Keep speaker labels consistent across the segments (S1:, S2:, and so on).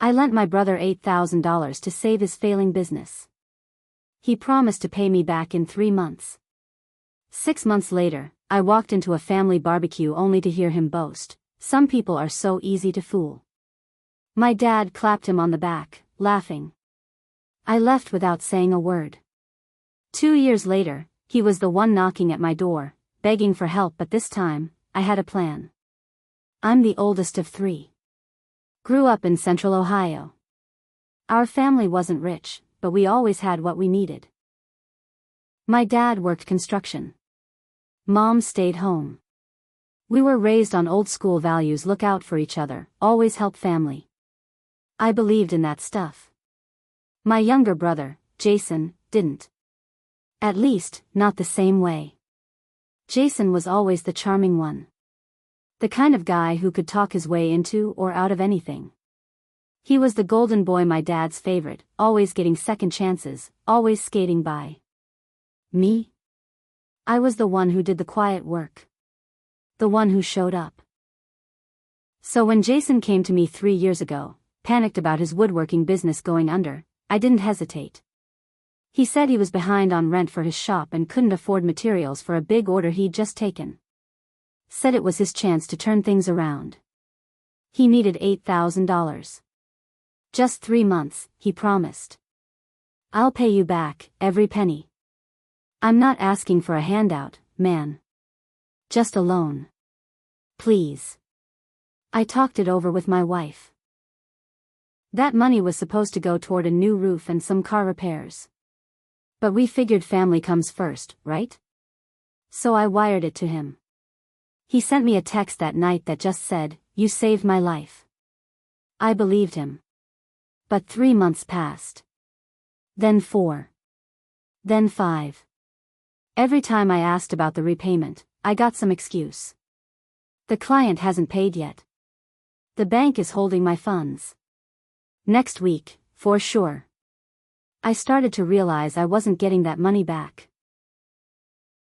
S1: I lent my brother $8,000 to save his failing business. He promised to pay me back in 3 months. 6 months later, I walked into a family barbecue only to hear him boast, "Some people are so easy to fool." My dad clapped him on the back, laughing. I left without saying a word. 2 years later, he was the one knocking at my door, begging for help, but this time, I had a plan. I'm the oldest of 3. Grew up in Central Ohio. Our family wasn't rich, but we always had what we needed. My dad worked construction. Mom stayed home. We were raised on old school values: look out for each other, always help family. I believed in that stuff. My younger brother, Jason, didn't. At least, not the same way. Jason was always the charming one. The kind of guy who could talk his way into or out of anything. He was the golden boy, my dad's favorite, always getting second chances, always skating by. Me? I was the one who did the quiet work. The one who showed up. So when Jason came to me 3 years ago, panicked about his woodworking business going under, I didn't hesitate. He said he was behind on rent for his shop and couldn't afford materials for a big order he'd just taken. Said it was his chance to turn things around. He needed $8,000. Just 3 months, he promised. I'll pay you back, every penny. I'm not asking for a handout, man. Just a loan. Please. I talked it over with my wife. That money was supposed to go toward a new roof and some car repairs. But we figured family comes first, right? So I wired it to him. He sent me a text that night that just said, "You saved my life." I believed him. But 3 months passed. Then 4. Then 5. Every time I asked about the repayment, I got some excuse. The client hasn't paid yet. The bank is holding my funds. Next week, for sure. I started to realize I wasn't getting that money back.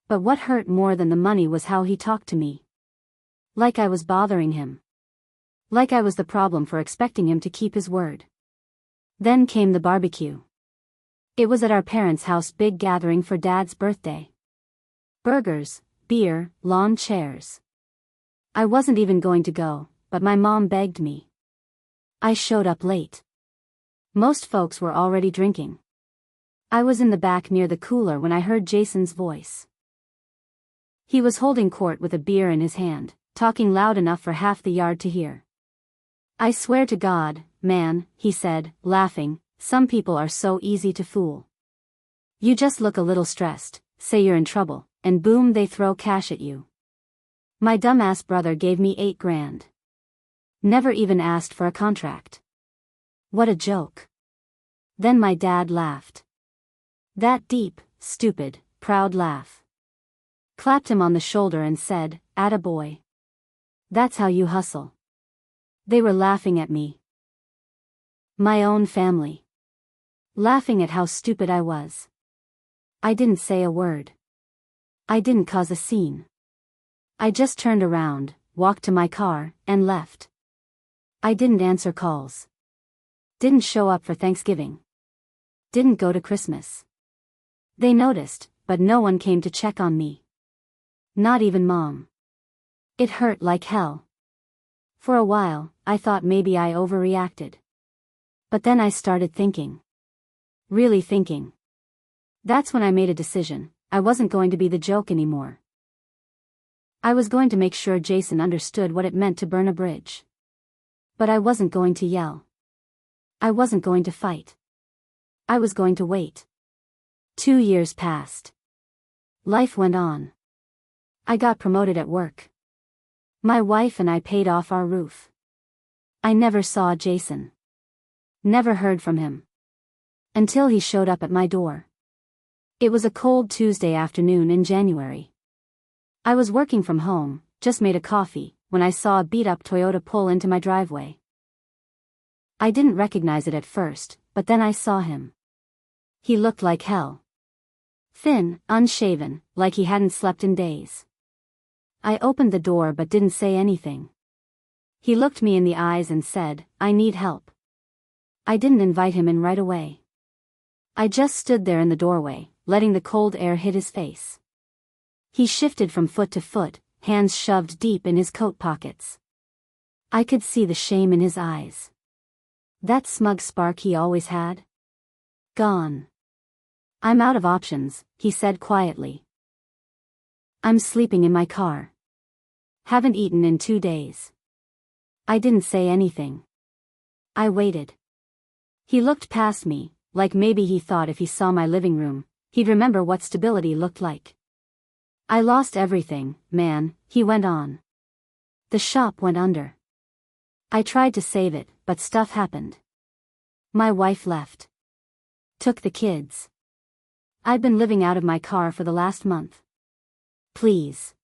S1: But what hurt more than the money was how he talked to me. Like I was bothering him. Like I was the problem for expecting him to keep his word. Then came the barbecue. It was at our parents' house, big gathering for Dad's birthday. Burgers, beer, lawn chairs. I wasn't even going to go, but my mom begged me. I showed up late. Most folks were already drinking. I was in the back near the cooler when I heard Jason's voice. He was holding court with a beer in his hand, talking loud enough for half the yard to hear. "I swear to God, man," he said, laughing, "some people are so easy to fool. You just look a little stressed, say you're in trouble, and boom, they throw cash at you. My dumbass brother gave me $8 grand. Never even asked for a contract. What a joke." Then my dad laughed. That deep, stupid, proud laugh. Clapped him on the shoulder and said, "Atta boy. That's how you hustle." They were laughing at me. My own family. Laughing at how stupid I was. I didn't say a word. I didn't cause a scene. I just turned around, walked to my car, and left. I didn't answer calls. Didn't show up for Thanksgiving. Didn't go to Christmas. They noticed, but no one came to check on me. Not even Mom. It hurt like hell. For a while, I thought maybe I overreacted. But then I started thinking. Really thinking. That's when I made a decision. I wasn't going to be the joke anymore. I was going to make sure Jason understood what it meant to burn a bridge. But I wasn't going to yell. I wasn't going to fight. I was going to wait. 2 years passed. Life went on. I got promoted at work. My wife and I paid off our roof. I never saw Jason. Never heard from him. Until he showed up at my door. It was a cold Tuesday afternoon in January. I was working from home, just made a coffee, when I saw a beat-up Toyota pull into my driveway. I didn't recognize it at first, but then I saw him. He looked like hell. Thin, unshaven, like he hadn't slept in days. I opened the door but didn't say anything. He looked me in the eyes and said, "I need help." I didn't invite him in right away. I just stood there in the doorway, letting the cold air hit his face. He shifted from foot to foot, hands shoved deep in his coat pockets. I could see the shame in his eyes. That smug spark he always had? Gone. I'm out of options, he said quietly. I'm sleeping in my car. Haven't eaten in 2 days. I didn't say anything. I waited. He looked past me, like maybe he thought if he saw my living room, he'd remember what stability looked like. I lost everything, man, he went on. The shop went under. I tried to save it, but stuff happened. My wife left. Took the kids. I've been living out of my car for the last month. Please.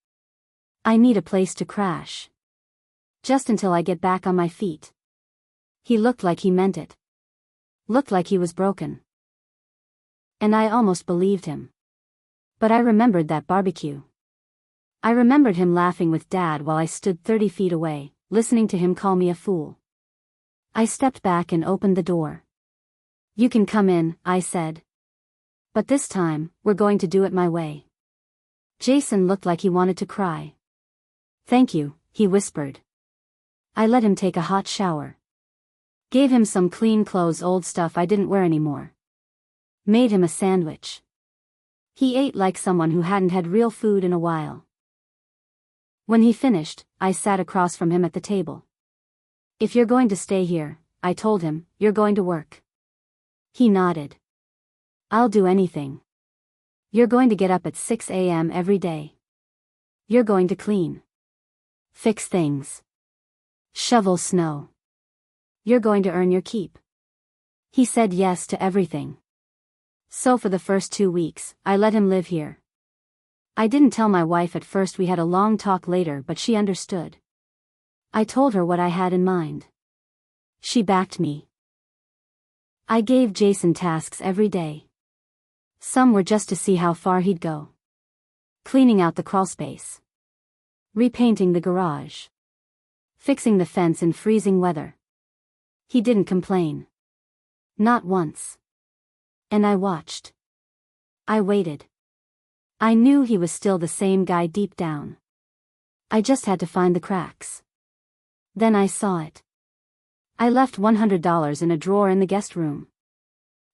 S1: I need a place to crash. Just until I get back on my feet. He looked like he meant it. Looked like he was broken. And I almost believed him. But I remembered that barbecue. I remembered him laughing with Dad while I stood 30 feet away, listening to him call me a fool. I stepped back and opened the door. You can come in, I said. But this time, we're going to do it my way. Jason looked like he wanted to cry. Thank you, he whispered. I let him take a hot shower. Gave him some clean clothes, old stuff I didn't wear anymore. Made him a sandwich. He ate like someone who hadn't had real food in a while. When he finished, I sat across from him at the table. If you're going to stay here, I told him, you're going to work. He nodded. I'll do anything. You're going to get up at 6 a.m. every day. You're going to clean. Fix things. Shovel snow. You're going to earn your keep. He said yes to everything. So for the first 2 weeks, I let him live here. I didn't tell my wife at first. We had a long talk later, but she understood. I told her what I had in mind. She backed me. I gave Jason tasks every day. Some were just to see how far he'd go. Cleaning out the crawlspace. Repainting the garage. Fixing the fence in freezing weather. He didn't complain. Not once. And I watched. I waited. I knew he was still the same guy deep down. I just had to find the cracks. Then I saw it. I left $100 in a drawer in the guest room.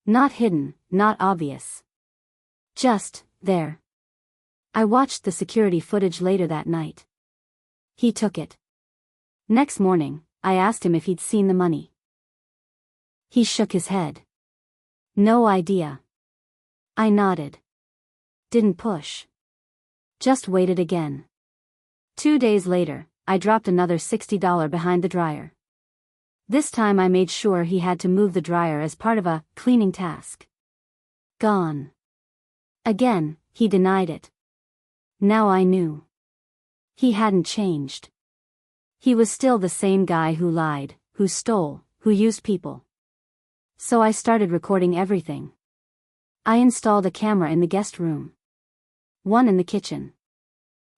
S1: Not hidden, not obvious. Just there. I watched the security footage later that night. He took it. Next morning, I asked him if he'd seen the money. He shook his head. No idea. I nodded. Didn't push. Just waited again. 2 days later, I dropped another $60 behind the dryer. This time I made sure he had to move the dryer as part of a cleaning task. Gone. Again, he denied it. Now I knew. He hadn't changed. He was still the same guy who lied, who stole, who used people. So I started recording everything. I installed a camera in the guest room. One in the kitchen.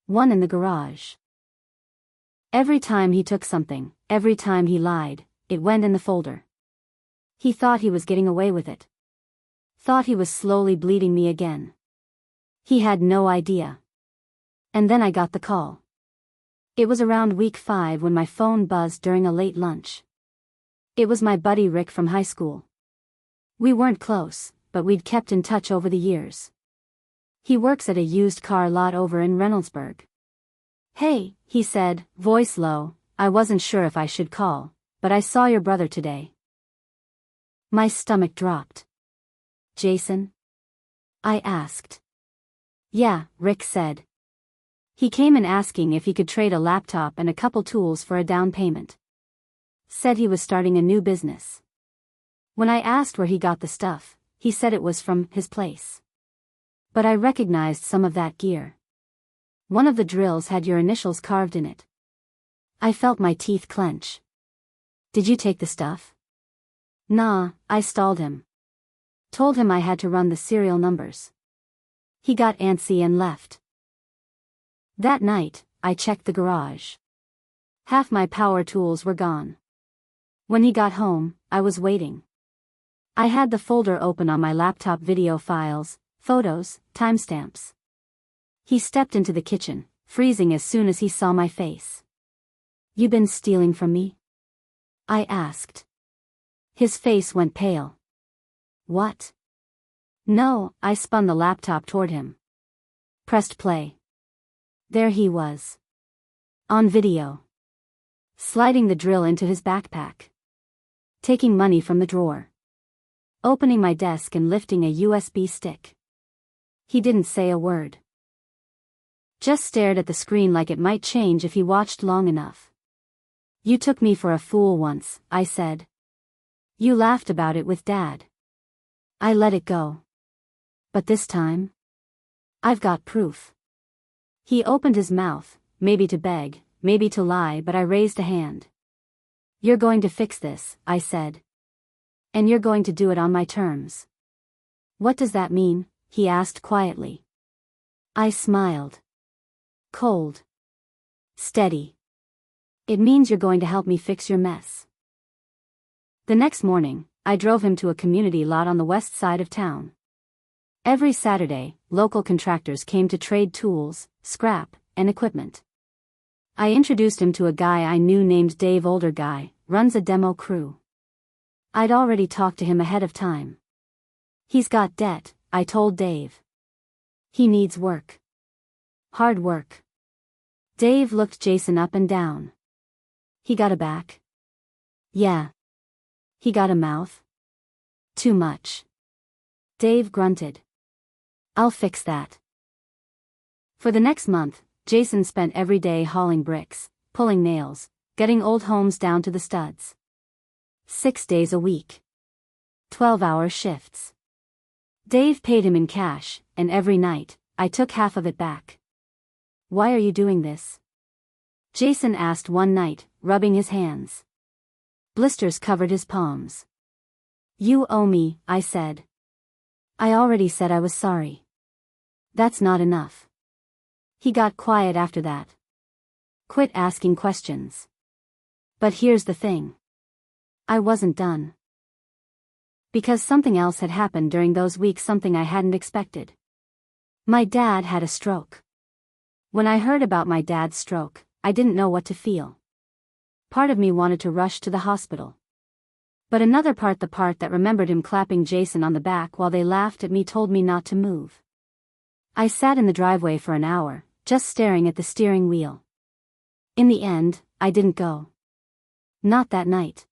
S1: One in the garage. Every time he took something, every time he lied, it went in the folder. He thought he was getting away with it. Thought he was slowly bleeding me again. He had no idea. And then I got the call. It was around week 5 when my phone buzzed during a late lunch. It was my buddy Rick from high school. We weren't close, but we'd kept in touch over the years. He works at a used car lot over in Reynoldsburg. Hey, he said, voice low, I wasn't sure if I should call, but I saw your brother today. My stomach dropped. Jason? I asked. Yeah, Rick said. He came in asking if he could trade a laptop and a couple tools for a down payment. Said he was starting a new business. When I asked where he got the stuff, he said it was from his place. But I recognized some of that gear. One of the drills had your initials carved in it. I felt my teeth clench. Did you take the stuff? Nah, I stalled him. Told him I had to run the serial numbers. He got antsy and left. That night, I checked the garage. Half my power tools were gone. When he got home, I was waiting. I had the folder open on my laptop: video files, photos, timestamps. He stepped into the kitchen, freezing as soon as he saw my face. "You been stealing from me?" I asked. His face went pale. "What?" "No," I spun the laptop toward him. Pressed play. There he was. On video. Sliding the drill into his backpack. Taking money from the drawer. Opening my desk and lifting a USB stick. He didn't say a word. Just stared at the screen like it might change if he watched long enough. "You took me for a fool once," I said. "You laughed about it with Dad. I let it go. But this time? I've got proof." He opened his mouth, maybe to beg, maybe to lie, but I raised a hand. "You're going to fix this," I said. "And you're going to do it on my terms." "What does that mean?" he asked quietly. I smiled. Cold. Steady. "It means you're going to help me fix your mess." The next morning, I drove him to a community lot on the west side of town. Every Saturday, local contractors came to trade tools, scrap, and equipment. I introduced him to a guy I knew named Dave. Older guy, runs a demo crew. I'd already talked to him ahead of time. "He's got debt," I told Dave. "He needs work. Hard work." Dave looked Jason up and down. "He got a back?" "Yeah." "He got a mouth?" "Too much." Dave grunted. "I'll fix that." For the next month, Jason spent every day hauling bricks, pulling nails, getting old homes down to the studs. 6 days a week. 12-hour shifts. Dave paid him in cash, and every night, I took half of it back. "Why are you doing this?" Jason asked one night, rubbing his hands. Blisters covered his palms. "You owe me," I said. "I already said I was sorry." "That's not enough." He got quiet after that. Quit asking questions. But here's the thing. I wasn't done. Because something else had happened during those weeks, something I hadn't expected. My dad had a stroke. When I heard about my dad's stroke, I didn't know what to feel. Part of me wanted to rush to the hospital. But another part, the part that remembered him clapping Jason on the back while they laughed at me, told me not to move. I sat in the driveway for an hour, just staring at the steering wheel. In the end, I didn't go. Not that night.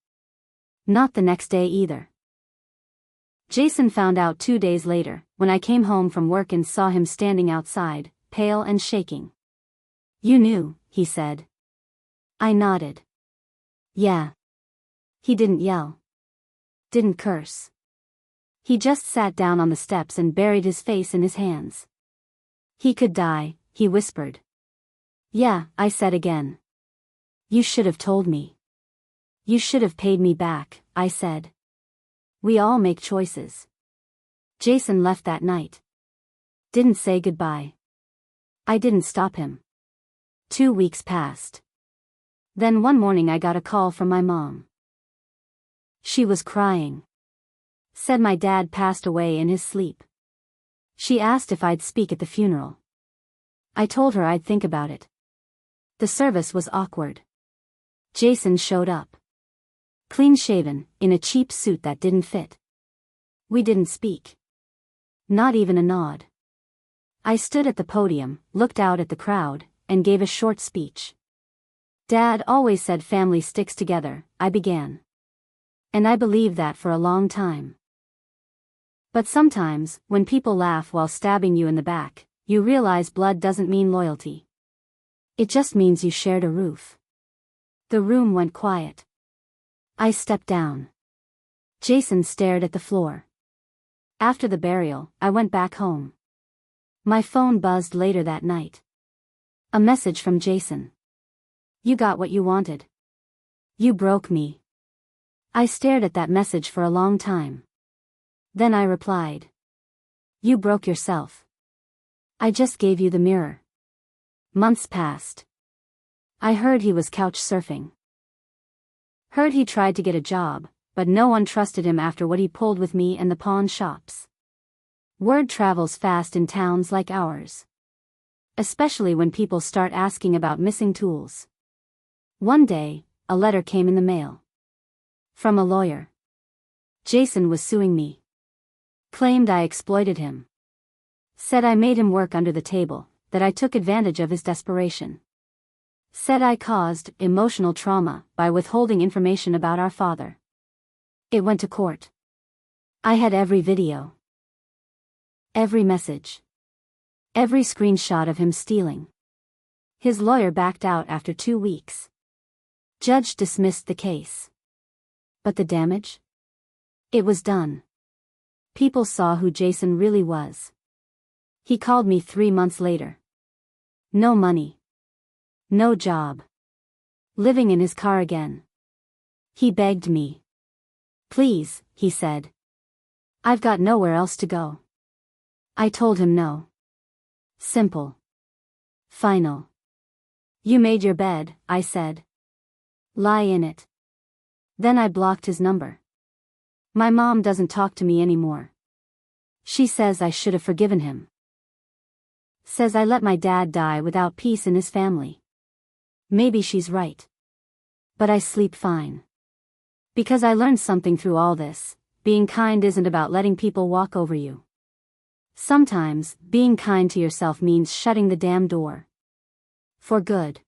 S1: Not the next day either. Jason found out 2 days later, when I came home from work and saw him standing outside, pale and shaking. "You knew," he said. I nodded. "Yeah." He didn't yell. Didn't curse. He just sat down on the steps and buried his face in his hands. "He could die," he whispered. "Yeah," I said again. "You should have told me. You should have paid me back," I said. "We all make choices." Jason left that night. Didn't say goodbye. I didn't stop him. 2 weeks passed. Then one morning I got a call from my mom. She was crying. Said my dad passed away in his sleep. She asked if I'd speak at the funeral. I told her I'd think about it. The service was awkward. Jason showed up. Clean-shaven, in a cheap suit that didn't fit. We didn't speak. Not even a nod. I stood at the podium, looked out at the crowd, and gave a short speech. "Dad always said family sticks together," I began. And I believed that for a long time. But sometimes, when people laugh while stabbing you in the back, you realize blood doesn't mean loyalty. It just means you shared a roof. The room went quiet. I stepped down. Jason stared at the floor. After the burial, I went back home. My phone buzzed later that night. A message from Jason. "You got what you wanted. You broke me." I stared at that message for a long time. Then I replied. "You broke yourself. I just gave you the mirror." Months passed. I heard he was couch surfing. Heard he tried to get a job, but no one trusted him after what he pulled with me and the pawn shops. Word travels fast in towns like ours. Especially when people start asking about missing tools. One day, a letter came in the mail. From a lawyer. Jason was suing me. Claimed I exploited him. Said I made him work under the table, that I took advantage of his desperation. Said I caused emotional trauma by withholding information about our father. It went to court. I had every video. Every message. Every screenshot of him stealing. His lawyer backed out after 2 weeks. Judge dismissed the case. But the damage? It was done. People saw who Jason really was. He called me 3 months later. No money. No job. Living in his car again. He begged me. Please, he said. I've got nowhere else to go. I told him no. Simple. Final. You made your bed, I said. Lie in it. Then I blocked his number. My mom doesn't talk to me anymore. She says I should have forgiven him. Says I let my dad die without peace in his family. Maybe she's right. But I sleep fine. Because I learned something through all this. Being kind isn't about letting people walk over you. Sometimes, being kind to yourself means shutting the damn door. For good.